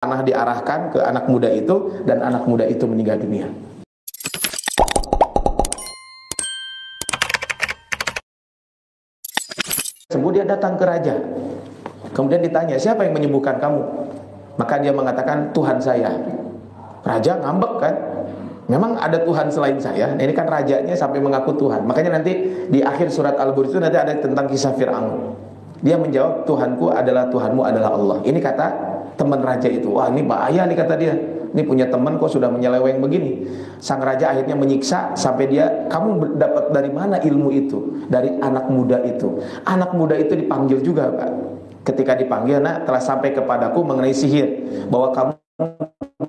panah diarahkan ke anak muda itu dan anak muda itu meninggal dunia. Kemudian dia datang ke raja. Kemudian ditanya, siapa yang menyembuhkan kamu? Maka dia mengatakan, Tuhan saya. Raja ngambek kan? Memang ada Tuhan selain saya? Nah, ini kan rajanya sampai mengaku Tuhan. Makanya nanti di akhir surat Al-Buruj itu nanti ada tentang kisah Fir'aun. Dia menjawab, Tuhanku adalah Tuhanmu adalah Allah. Ini kata teman raja itu. Wah, ini bahaya nih kata dia. Ini punya teman kok sudah menyeleweng begini. Sang raja akhirnya menyiksa sampai dia, kamu dapat dari mana ilmu itu? Dari anak muda itu. Anak muda itu dipanggil juga, Pak. Ketika dipanggil, nak telah sampai kepadaku mengenai sihir, bahwa kamu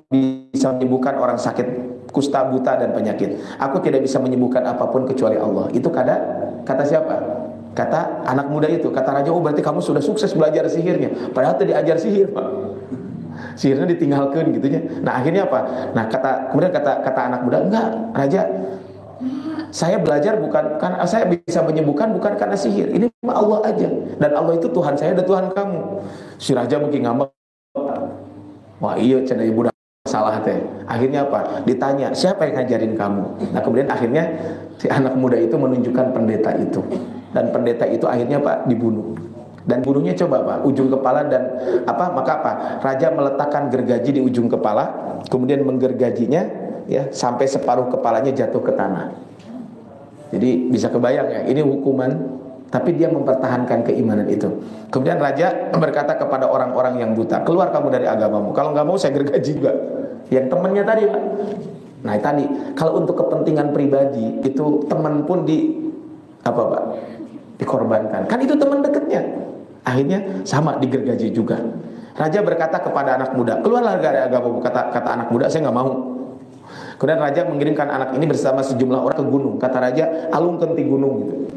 bisa menyembuhkan orang sakit kusta, buta dan penyakit. Aku tidak bisa menyembuhkan apapun kecuali Allah. Itu kata siapa? Kata anak muda itu. Kata raja, oh berarti kamu sudah sukses belajar sihirnya. Padahal tadi diajar sihir, Pak. Sihirnya ditinggalkan gitunya. Nah akhirnya apa? Nah kemudian kata anak muda, enggak raja, saya belajar bukan karena saya bisa menyembuhkan, bukan karena sihir. Ini cuma Allah aja. Dan Allah itu Tuhan saya dan Tuhan kamu. Si raja mungkin ngambek. Wah iya cina budak salah teh. Akhirnya apa? Ditanya, siapa yang ngajarin kamu? Nah kemudian akhirnya si anak muda itu menunjukkan pendeta itu. Dan pendeta itu akhirnya Pak dibunuh. Dan bunuhnya coba Pak, ujung kepala dan maka raja meletakkan gergaji di ujung kepala, kemudian menggergajinya ya sampai separuh kepalanya jatuh ke tanah. Jadi bisa kebayang ya, ini hukuman, tapi dia mempertahankan keimanan itu. Kemudian raja berkata kepada orang-orang yang buta, keluar kamu dari agamamu, kalau nggak mau saya gergaji juga. Yang temannya tadi Pak. Nah tadi, kalau untuk kepentingan pribadi itu teman pun dikorbankan. Kan itu teman dekatnya. Akhirnya sama digergaji juga. Raja berkata kepada anak muda, keluarlah dari agamamu. Kata anak muda, saya nggak mau. Kemudian raja mengirimkan anak ini bersama sejumlah orang ke gunung. Kata raja, alungkeun ti gunung gitu.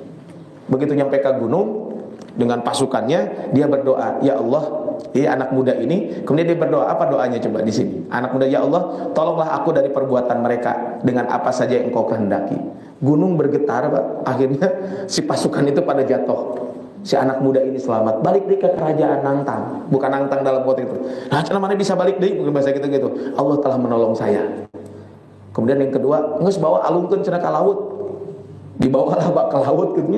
Begitu nyampe ke gunung dengan pasukannya, dia berdoa, ya Allah, anak muda ini. Kemudian dia berdoa, apa doanya coba di sini? Anak muda, ya Allah, tolonglah aku dari perbuatan mereka dengan apa saja yang Engkau kehendaki. Gunung bergetar Pak. Akhirnya si pasukan itu pada jatuh. Si anak muda ini selamat. Balik deh ke kerajaan Nangtang. Bukan Nangtang dalam konteks itu. Nah, mana bisa balik deh, bukan bahasa gitu-gitu. Allah telah menolong saya. Kemudian yang kedua, nges bawa alungkeun cenah ka laut. Dibawalah Pak ke laut gitu.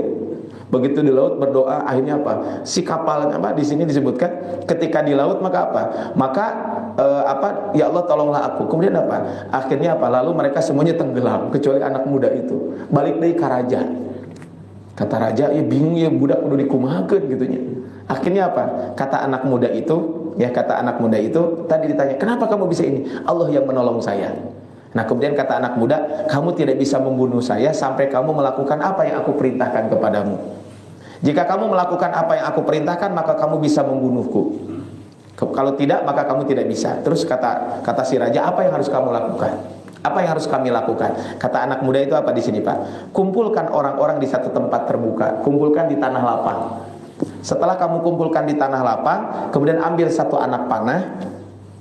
Begitu di laut berdoa, akhirnya apa? Si kapal di sini disebutkan ketika di laut maka apa? Maka ya Allah tolonglah aku. Kemudian apa? Akhirnya apa? Lalu mereka semuanya tenggelam kecuali anak muda itu. Balik deui ka raja. Kata raja, ya bingung ya budak udah dikumahakeun gitunya. Akhirnya apa? Kata anak muda itu tadi ditanya, "Kenapa kamu bisa ini?" Allah yang menolong saya. Nah, kemudian kata anak muda, "Kamu tidak bisa membunuh saya sampai kamu melakukan apa yang aku perintahkan kepadamu. Jika kamu melakukan apa yang aku perintahkan, maka kamu bisa membunuhku. Kalau tidak, maka kamu tidak bisa." Terus kata si raja, "Apa yang harus kamu lakukan? Apa yang harus kami lakukan?" Kata anak muda itu apa di sini Pak? Kumpulkan orang-orang di satu tempat terbuka, kumpulkan di tanah lapang. Setelah kamu kumpulkan di tanah lapang, kemudian ambil satu anak panah,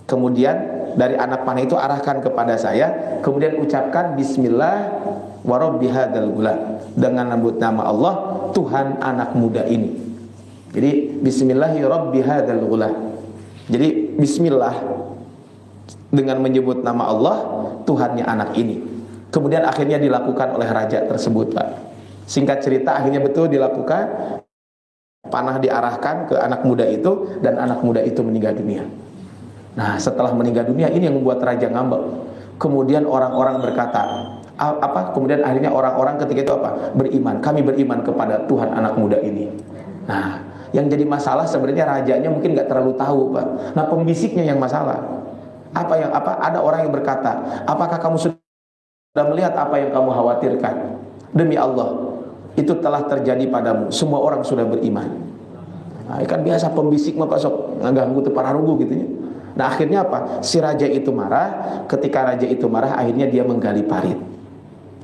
kemudian dari anak panah itu arahkan kepada saya, kemudian ucapkan Bismillah wa rabbi hadzal gulam, dengan menyebut nama Allah, Tuhan anak muda ini. Jadi Bismillahi rabbi hadzal gulam. Jadi Bismillah dengan menyebut nama Allah, Tuhannya anak ini. Kemudian akhirnya dilakukan oleh raja tersebut Pak. Singkat cerita akhirnya betul dilakukan. Panah diarahkan ke anak muda itu dan anak muda itu meninggal dunia. Nah setelah meninggal dunia ini yang membuat raja ngambek. Kemudian orang-orang berkata kemudian akhirnya orang-orang ketika itu beriman. Kami beriman kepada Tuhan anak muda ini. Nah yang jadi masalah sebenarnya rajanya mungkin gak terlalu tahu Pak. Nah pembisiknya yang masalah. Ada orang yang berkata, apakah kamu sudah melihat apa yang kamu khawatirkan? Demi Allah, itu telah terjadi padamu. Semua orang sudah beriman. Nah, kan biasa pembisik mah pasok ngaganggu teu pararugu gitu ya. Nah, akhirnya apa? Si raja itu marah. Ketika raja itu marah, akhirnya dia menggali parit.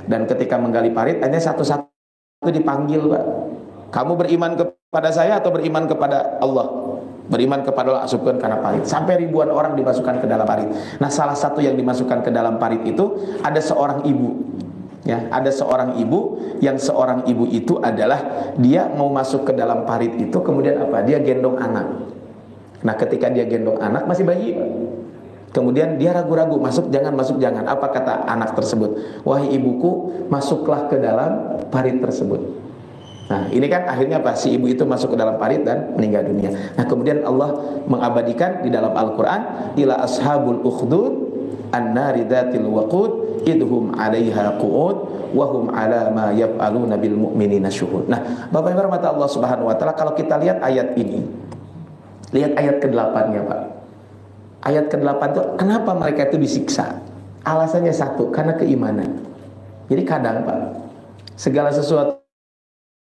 Dan ketika menggali parit, akhirnya satu-satu dipanggil, Pak. Kamu beriman kepada saya atau beriman kepada Allah? Beriman kepada Allah, asupkan karena parit. Sampai ribuan orang dimasukkan ke dalam parit. Nah salah satu yang dimasukkan ke dalam parit itu ada seorang ibu. Ya, ada seorang ibu, yang seorang ibu itu adalah dia mau masuk ke dalam parit itu, kemudian apa? Dia gendong anak. Nah ketika dia gendong anak masih bayi, Pak. Kemudian dia ragu-ragu, masuk jangan, masuk jangan. Apa kata anak tersebut? Wahai ibuku, masuklah ke dalam parit tersebut. Nah, ini kan akhirnya apa? Si ibu itu masuk ke dalam parit dan meninggal dunia. Nah, kemudian Allah mengabadikan di dalam Al-Quran, ila ashabul ukhdud an-nari dhatil waqud idhum 'alaiha qu'ud wa hum 'ala ma yaf'aluna bil mu'minina syuhud. Nah, Bapak Ibu rahmat Allah Subhanahu wa taala, kalau kita lihat ayat ini, lihat ayat ke-8-nya, Pak. Ayat ke-8 itu kenapa mereka itu disiksa? Alasannya satu, karena keimanan. Jadi kadang, Pak, segala sesuatu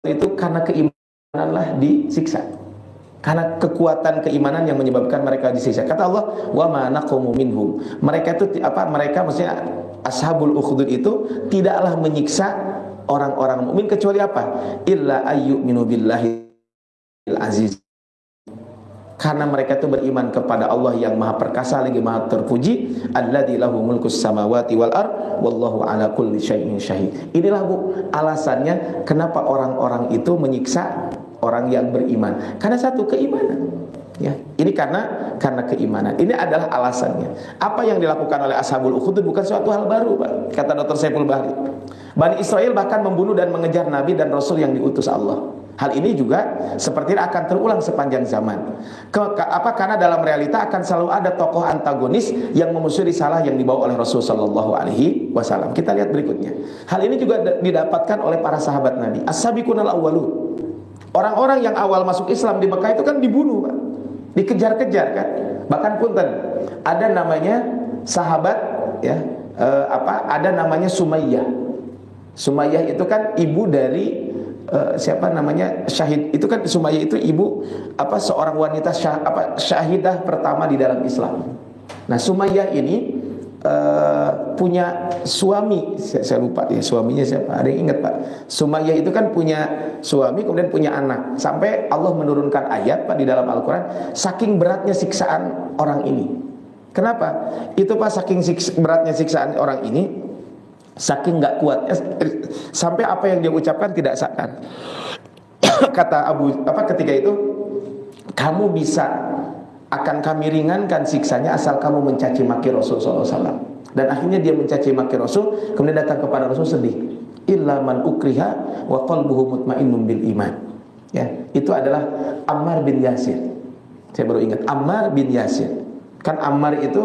itu karena keimananlah disiksa. Karena kekuatan keimanan yang menyebabkan mereka disiksa. Kata Allah, wa ma naqamu minhum. Mereka itu apa? Mereka maksudnya ashabul ukhdud itu tidaklah menyiksa orang-orang mukmin kecuali apa? Illa ayyuminu billahil aziz. Karena mereka itu beriman kepada Allah yang maha perkasa lagi maha terpuji, alladzi lahu mulkus samawati wal ard wallahu ala kulli syai'in syahid. Inilah Bu alasannya kenapa orang-orang itu menyiksa orang yang beriman. Karena satu, keimanan. Ya, ini karena keimanan. Ini adalah alasannya. Apa yang dilakukan oleh ashabul ukhdud bukan suatu hal baru, Pak. Kata Dr. Saiful Bahri. Bani Israel bahkan membunuh dan mengejar nabi dan rasul yang diutus Allah. Hal ini juga seperti akan terulang sepanjang zaman. Karena dalam realita akan selalu ada tokoh antagonis yang memusuhi risalah yang dibawa oleh Rasul sallallahu alaihi wasallam. Kita lihat berikutnya. Hal ini juga didapatkan oleh para sahabat Nabi. As-sabiqunal awwalun. Orang-orang yang awal masuk Islam di Mekah itu kan dibunuh, Pak. Dikejar-kejar kan. Bahkan punten, ada namanya sahabat ya, ada namanya Sumayyah. Sumayyah itu kan ibu dari siapa namanya syahid itu kan. Sumayyah itu ibu seorang wanita syahidah pertama di dalam Islam. Nah, Sumayyah ini punya suami, saya lupa ya suaminya siapa. Ada yang ingat, Pak? Sumayyah itu kan punya suami kemudian punya anak. Sampai Allah menurunkan ayat, Pak, di dalam Al-Qur'an, saking beratnya siksaan orang ini. Kenapa? Itu, Pak, saking beratnya siksaan orang ini, saking nggak kuatnya sampai apa yang dia ucapkan tidak sadar. Kata ketika itu, kamu akan kami ringankan siksanya asal kamu mencaci maki Rasul SAW. Dan akhirnya dia mencaci maki Rasul, kemudian datang kepada Rasul sedih. Illa man ukriha wa qalbuhu mutmainnun bil iman. Ya, itu adalah Ammar bin Yasir. Saya baru ingat Ammar bin Yasir. Kan Ammar itu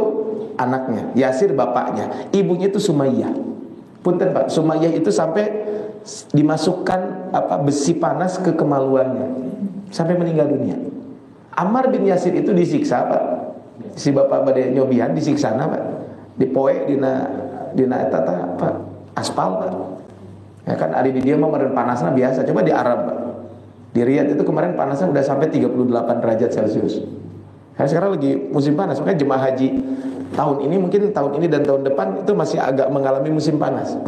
anaknya, Yasir bapaknya, ibunya itu Sumayyah. Punten, Pak, Sumayyah itu sampai dimasukkan besi panas ke kemaluannya sampai meninggal dunia. Ammar bin Yasir itu disiksa, Pak. Si bapak badai nyobian disiksa, Pak. Dipoe dina aspal, Pak. Ya kan ada di dia mah meureun panasna biasa. Coba di Arab, Pak. Di Riyadh itu kemarin panasnya udah sampai 38 derajat Celcius. Sekarang lagi musim panas. Makanya jemaah haji tahun ini dan tahun depan itu masih agak mengalami musim panas.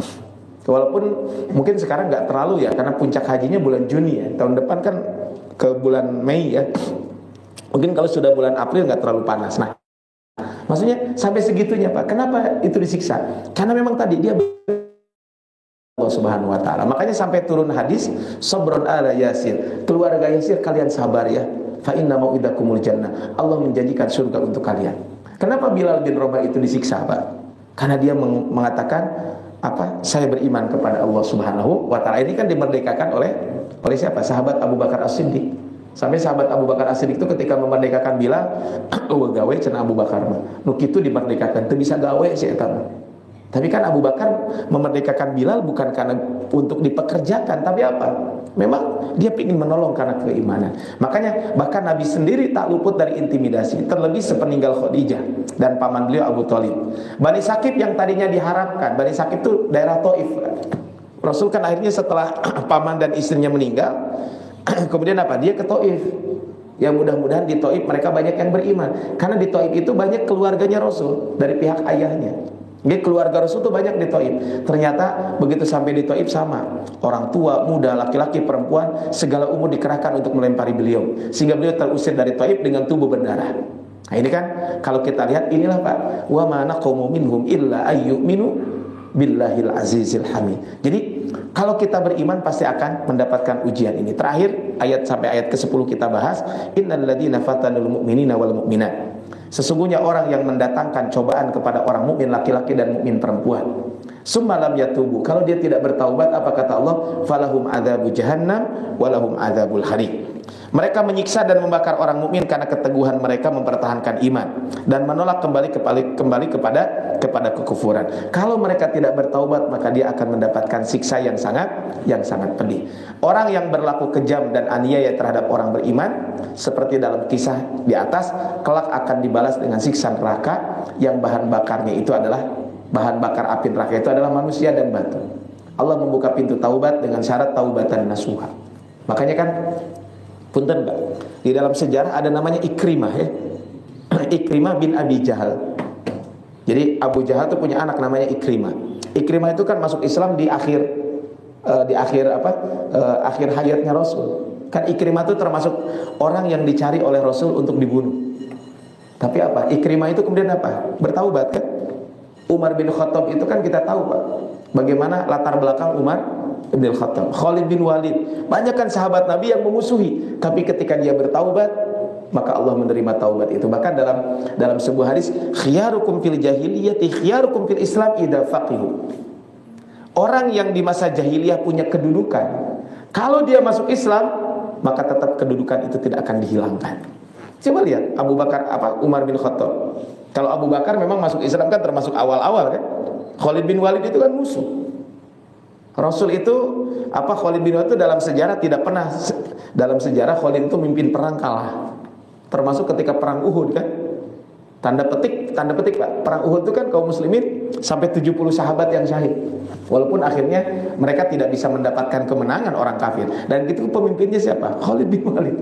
Walaupun mungkin sekarang nggak terlalu ya, karena puncak hajinya bulan Juni ya. Tahun depan kan ke bulan Mei ya. Mungkin kalau sudah bulan April nggak terlalu panas. Nah, maksudnya sampai segitunya, Pak. Kenapa itu disiksa? Karena memang tadi dia Allah Subhanahu wa taala. Makanya sampai turun hadis, sabron ala Yasir. Keluarga Yasir kalian sabar ya. Fa inna mau'idakumul jannah. Allah menjanjikan surga untuk kalian. Kenapa Bilal bin Rabah itu disiksa, Pak? Karena dia mengatakan saya beriman kepada Allah Subhanahu wa taala. Ini kan dimerdekakan oleh siapa? Sahabat Abu Bakar As-Siddiq. Sampai sahabat Abu Bakar As-Siddiq itu ketika memerdekakan Bilal, gawe cenah Abu Bakar mah. Nu kitu dimerdekakan teu bisa gawe si eta mah. Tapi kan Abu Bakar memerdekakan Bilal bukan karena untuk dipekerjakan, tapi apa? Memang dia ingin menolong karena keimanan. Makanya bahkan Nabi sendiri tak luput dari intimidasi, terlebih sepeninggal Khadijah dan paman beliau Abu Thalib. Bani Sakif yang tadinya diharapkan, Bani Sakif itu daerah Taif. Rasul kan akhirnya setelah paman dan istrinya meninggal, kemudian dia ke Taif. Yang mudah-mudahan di Taif mereka banyak yang beriman. Karena di Taif itu banyak keluarganya Rasul dari pihak ayahnya. Jadi keluarga Rasul itu banyak di Taif. Ternyata begitu sampai di Taif sama. Orang tua, muda, laki-laki, perempuan, segala umur dikerahkan untuk melempari beliau. Sehingga beliau terusir dari Taif dengan tubuh berdarah. Nah ini kan kalau kita lihat inilah, Pak. Wa ma naqamu minhum illa ayyuminu billahil azizil hamid. Jadi kalau kita beriman pasti akan mendapatkan ujian ini. Terakhir ayat sampai ayat ke-10 kita bahas, innal ladzina fatanul mu'minina wal mu'minat. Sesungguhnya orang yang mendatangkan cobaan kepada orang mukmin laki-laki dan mukmin perempuan, summa lam yatubu, kalau dia tidak bertaubat, apa kata Allah? Falahum adzabu jahannam walahum adzabul hariq. Mereka menyiksa dan membakar orang mukmin karena keteguhan mereka mempertahankan iman dan menolak kembali kepada kekufuran. Kalau mereka tidak bertaubat, maka dia akan mendapatkan siksa yang sangat pedih. Orang yang berlaku kejam dan aniaya terhadap orang beriman, seperti dalam kisah di atas, kelak akan dibalas dengan siksa neraka yang bahan bakarnya itu adalah bahan bakar api neraka itu adalah manusia dan batu. Allah membuka pintu taubat dengan syarat taubatan nasuha. Makanya kan, punten Mbak, di dalam sejarah ada namanya Ikrimah ya. Ikrimah bin Abi Jahal. Jadi Abu Jahal itu punya anak namanya Ikrimah. Ikrimah itu kan masuk Islam di akhir akhir hayatnya Rasul. Kan Ikrimah itu termasuk orang yang dicari oleh Rasul untuk dibunuh. Tapi apa? Ikrimah itu kemudian apa? Bertaubat kan? Umar bin Khattab itu kan kita tahu Pak, bagaimana latar belakang Umar bin Khattab. Khalid bin Walid, banyak kan sahabat Nabi yang memusuhi, tapi ketika dia bertaubat, maka Allah menerima taubat itu. Bahkan dalam sebuah hadis, khiyarukum fil jahiliyati khiyarukum fil Islam idza faqihu. Orang yang di masa jahiliyah punya kedudukan, kalau dia masuk Islam, maka tetap kedudukan itu tidak akan dihilangkan. Coba lihat Umar bin Khattab. Kalau Abu Bakar memang masuk Islam kan termasuk awal-awal kan. Khalid bin Walid itu kan musuh. Rasul itu Khalid bin Walid itu dalam sejarah tidak pernah, dalam sejarah Khalid itu mimpin perang kalah. Termasuk ketika perang Uhud kan. Tanda petik Pak, perang Uhud itu kan kaum muslimin sampai 70 sahabat yang syahid. Walaupun akhirnya mereka tidak bisa mendapatkan kemenangan orang kafir. Dan itu pemimpinnya siapa? Khalid bin Walid.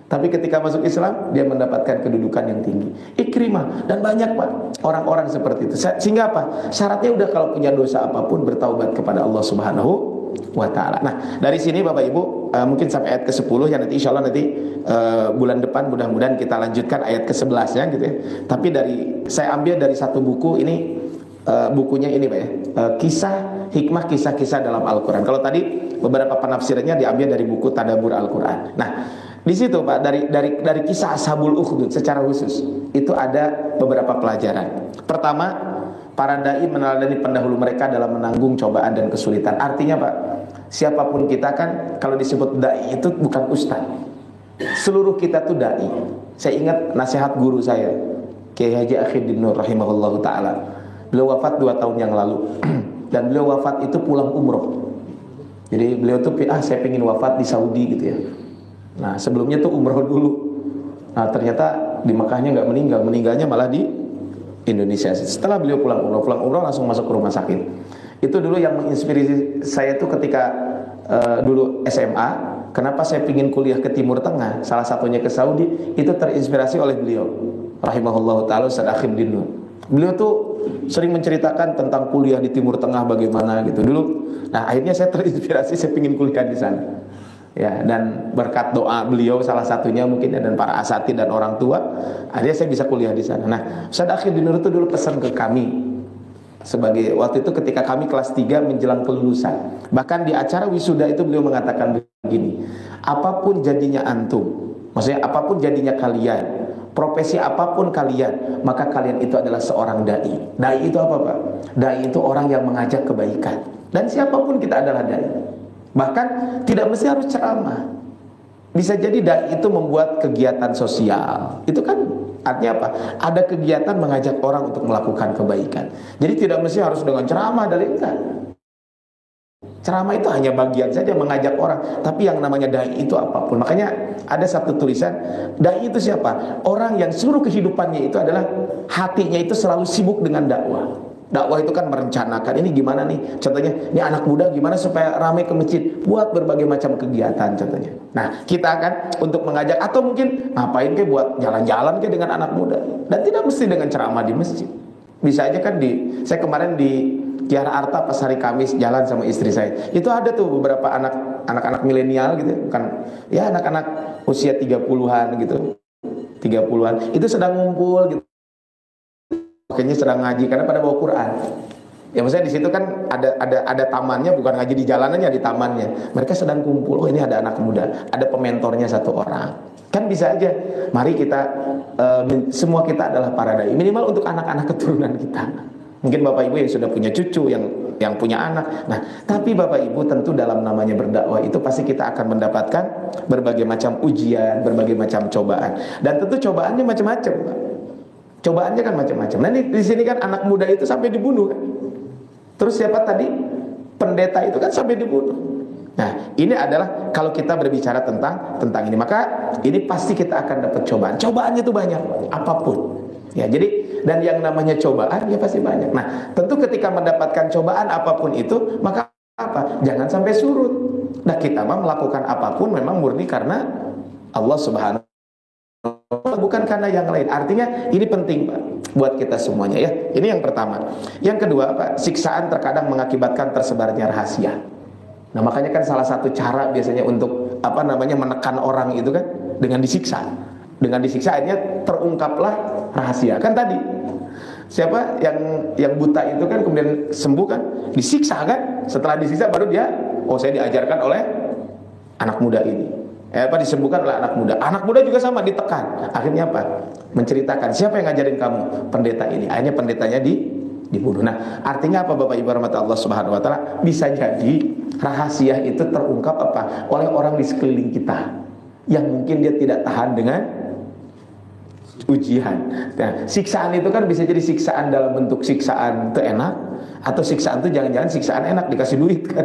Tapi ketika masuk Islam, dia mendapatkan kedudukan yang tinggi. Ikrimah, dan banyak Pak orang-orang seperti itu. Sehingga apa? Syaratnya udah kalau punya dosa apapun bertaubat kepada Allah Subhanahu wa ta'ala. Nah, dari sini Bapak Ibu, mungkin sampai ayat ke-10 ya, nanti insya Allah bulan depan mudah-mudahan kita lanjutkan ayat ke-11 ya gitu ya. Tapi saya ambil dari satu buku ini, bukunya ini Pak ya, kisah-kisah dalam Al-Quran. Kalau tadi beberapa penafsirannya diambil dari buku Tadabbur Al-Quran. Nah, di situ Pak, dari kisah Ashabul Ukhdud secara khusus itu ada beberapa pelajaran. Pertama, para dai meneladani pendahulu mereka dalam menanggung cobaan dan kesulitan. Artinya Pak, siapapun kita kan kalau disebut dai itu bukan ustaz. Seluruh kita tuh dai. Saya ingat nasihat guru saya, Kiai Haji Akhiddin Nur rahimahullahu taala. Beliau wafat 2 tahun yang lalu. Dan beliau wafat itu pulang umroh. Jadi beliau tuh saya pengen wafat di Saudi gitu ya. Nah sebelumnya tuh umroh dulu. Nah ternyata di Mekahnya nggak meninggal, meninggalnya malah di Indonesia. Setelah beliau pulang umroh langsung masuk ke rumah sakit. Itu dulu yang menginspirasi saya tuh ketika dulu SMA. Kenapa saya pingin kuliah ke Timur Tengah? Salah satunya ke Saudi. Itu terinspirasi oleh beliau, rahimahullah taala, Ustaz Akhiddin Nur. Beliau tuh sering menceritakan tentang kuliah di Timur Tengah bagaimana gitu dulu. Nah akhirnya saya terinspirasi, saya pingin kuliah di sana. Ya, dan berkat doa beliau salah satunya mungkin ya, dan para asatidz dan orang tua, akhirnya saya bisa kuliah di sana. Nah, Ustaz Akhiddin Nur itu dulu pesan ke kami sebagai waktu itu ketika kami kelas 3 menjelang kelulusan. Bahkan di acara wisuda itu beliau mengatakan begini, apapun jadinya antum, maksudnya apapun jadinya kalian, profesi apapun kalian, maka kalian itu adalah seorang dai. Dai itu apa Pak? Dai itu orang yang mengajak kebaikan. Dan siapapun kita adalah dai. Bahkan tidak mesti harus ceramah. Bisa jadi dai itu membuat kegiatan sosial. Itu kan artinya apa? Ada kegiatan mengajak orang untuk melakukan kebaikan. Jadi tidak mesti harus dengan ceramah dan enggak. Ceramah itu hanya bagian saja mengajak orang. Tapi yang namanya dai itu apapun. Makanya ada satu tulisan, dai itu siapa? Orang yang seluruh kehidupannya itu adalah hatinya itu selalu sibuk dengan dakwah. Dakwah itu kan merencanakan, ini gimana nih, contohnya ini anak muda gimana supaya ramai ke masjid, buat berbagai macam kegiatan contohnya. Nah kita akan untuk mengajak, atau mungkin ngapain ke buat jalan-jalan ke dengan anak muda. Dan tidak mesti dengan ceramah di masjid. Bisa aja kan saya kemarin di Kiara Arta pas hari Kamis jalan sama istri saya, itu ada tuh beberapa anak-anak milenial gitu, bukan ya anak-anak usia 30-an gitu, 30-an itu sedang ngumpul gitu. Kayaknya sedang ngaji karena pada bawa Quran. Ya maksudnya di situ kan ada tamannya, bukan ngaji di jalanannya, di tamannya. Mereka sedang kumpul. Oh ini ada anak muda, ada pementornya 1 orang. Kan bisa aja, mari kita semua kita adalah para dai, minimal untuk anak-anak keturunan kita. Mungkin Bapak Ibu yang sudah punya cucu, yang punya anak. Nah, tapi Bapak Ibu tentu dalam namanya berdakwah itu pasti kita akan mendapatkan berbagai macam ujian, berbagai macam cobaan. Dan tentu cobaannya macam-macam, Pak. Cobaannya kan macam-macam. Nah, di sini kan anak muda itu sampai dibunuh kan. Terus siapa tadi? Pendeta itu kan sampai dibunuh. Nah, ini adalah kalau kita berbicara tentang ini, maka ini pasti kita akan dapat cobaan. Cobaannya itu banyak, apapun. Ya, jadi dan yang namanya cobaan ya pasti banyak. Nah, tentu ketika mendapatkan cobaan apapun itu, maka apa? Jangan sampai surut. Nah, kita mah melakukan apapun memang murni karena Allah Subhanahu wa taala, bukan karena yang lain. Artinya ini penting, Pak, buat kita semuanya ya. Ini yang pertama. Yang kedua, Pak, siksaan terkadang mengakibatkan tersebarnya rahasia. Nah, makanya kan salah satu cara biasanya untuk menekan orang itu kan dengan disiksa. Dengan disiksa akhirnya terungkaplah rahasia. Kan tadi siapa yang buta itu kan kemudian sembuh kan, disiksa kan? Setelah disiksa baru dia, saya diajarkan oleh anak muda ini. Disembuhkan oleh anak muda. Anak muda juga sama, ditekan. Akhirnya apa? Menceritakan, siapa yang ngajarin kamu? Pendeta ini. Akhirnya pendetanya dibunuh. Nah, artinya apa Bapak Ibu rahmat Allah Subhanahu wa taala? Bisa jadi rahasia itu terungkap oleh orang di sekeliling kita yang mungkin dia tidak tahan dengan ujian. Nah, siksaan itu kan bisa jadi siksaan dalam bentuk siksaan itu enak, atau siksaan itu jangan-jangan siksaan enak dikasih duit kan.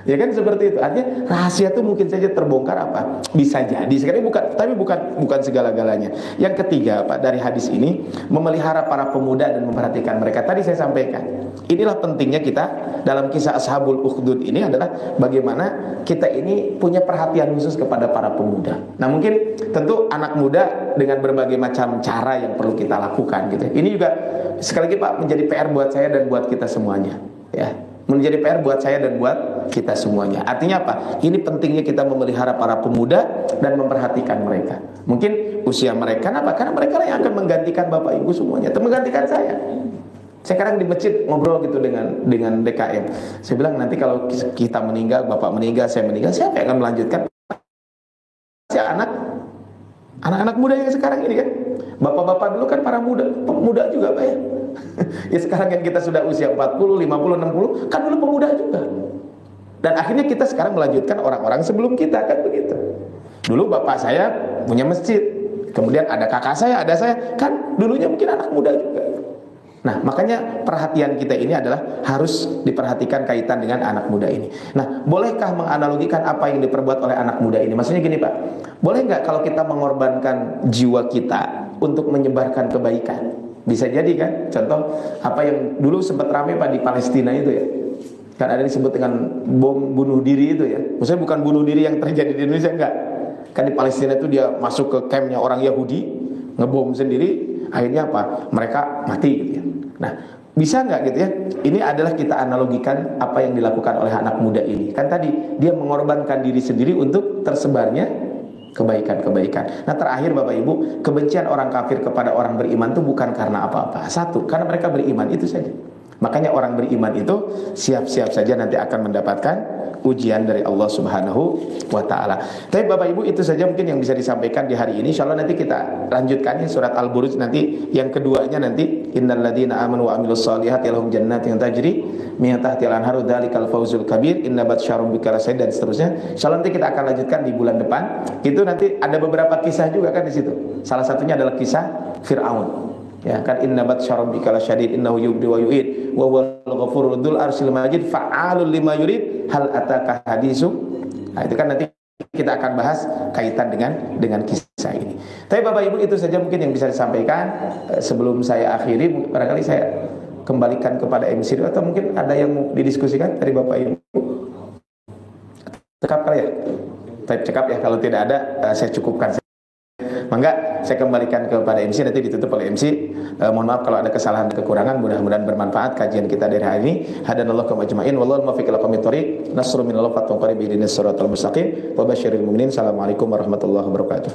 Ya kan seperti itu. Artinya rahasia itu mungkin saja terbongkar apa? Bisa jadi. Sekali bukan segala-galanya. Yang ketiga, Pak, dari hadis ini memelihara para pemuda dan memperhatikan mereka. Tadi saya sampaikan. Inilah pentingnya kita dalam kisah Ashabul Ukhdud ini adalah bagaimana kita ini punya perhatian khusus kepada para pemuda. Nah, mungkin tentu anak muda dengan berbagai macam cara yang perlu kita lakukan gitu. Ini juga sekali lagi, Pak, menjadi PR buat saya dan buat kita semuanya, ya. Menjadi PR buat saya dan buat kita semuanya. Artinya apa? Ini pentingnya kita memelihara para pemuda dan memperhatikan mereka. Mungkin usia mereka, kenapa? Karena mereka lah yang akan menggantikan Bapak Ibu semuanya, atau menggantikan saya. Saya sekarang di masjid ngobrol gitu dengan DKM. Saya bilang nanti kalau kita meninggal, Bapak meninggal, saya meninggal, siapa yang akan melanjutkan? Anak-anak muda yang sekarang ini kan. Bapak-bapak dulu kan para pemuda juga, Pak, ya. Ya sekarang kan kita sudah usia 40, 50, 60, kan dulu pemuda juga. Dan akhirnya kita sekarang melanjutkan orang-orang sebelum kita, kan begitu. Dulu bapak saya punya masjid, kemudian ada kakak saya, ada saya, kan dulunya mungkin anak muda juga. Nah, makanya perhatian kita ini adalah harus diperhatikan kaitan dengan anak muda ini. Nah, bolehkah menganalogikan apa yang diperbuat oleh anak muda ini? Maksudnya gini, Pak, boleh nggak kalau kita mengorbankan jiwa kita untuk menyebarkan kebaikan? Bisa jadi kan? Contoh apa yang dulu sempat ramai, Pak, di Palestina itu ya. Kan ada yang disebut dengan bom bunuh diri itu ya. Maksudnya bukan bunuh diri yang terjadi di Indonesia, enggak. Kan di Palestina itu dia masuk ke campnya orang Yahudi, ngebom sendiri, akhirnya apa? Mereka mati gitu ya. Nah, bisa nggak gitu ya? Ini adalah kita analogikan apa yang dilakukan oleh anak muda ini. Kan tadi dia mengorbankan diri sendiri untuk tersebarnya kebaikan-kebaikan. Nah, terakhir Bapak Ibu, kebencian orang kafir kepada orang beriman itu bukan karena apa-apa. Satu, karena mereka beriman, itu saja. Makanya orang beriman itu siap-siap saja nanti akan mendapatkan ujian dari Allah Subhanahu wa taala. Tapi Bapak Ibu, itu saja mungkin yang bisa disampaikan di hari ini. Insyaallah nanti kita lanjutkan ya surat Al-Buruj nanti yang keduanya nanti innalladzina amanu wa amilus solihati lahum jannatin tajri min tahtiha al-anharu dzalikal fawzul kabir inna batsya rabbika lasyadid dan seterusnya. Insyaallah nanti kita akan lanjutkan di bulan depan. Itu nanti ada beberapa kisah juga kan di situ. Salah satunya adalah kisah Fir'aun. Ya kan, inna batsya rabbika lasyadid innahu yubdi wa yu'id wa huwal ghafurul dzul arsyil majid fa'alul lima yurid hal ataka hadisu. Nah, itu kan nanti kita akan bahas kaitan dengan kisah ini. Tapi Bapak Ibu, itu saja mungkin yang bisa disampaikan. Sebelum saya akhiri, barangkali saya kembalikan kepada MC atau mungkin ada yang mau didiskusikan dari Bapak Ibu. Cekap kali ya? Cekap ya, kalau tidak ada saya cukupkan. Mangga saya kembalikan kepada MC, nanti ditutup oleh MC. Mohon maaf kalau ada kesalahan kekurangan, mudah-mudahan bermanfaat kajian kita dari hari ini. Hadanallahu kama ajma'in wallahu muwaffiq ila aqwamit thoriq. Nasrun minallahi wa fatun qarib ihdinas siratal mustaqim wa basyiril mu'minin. Assalamualaikum warahmatullahi wabarakatuh.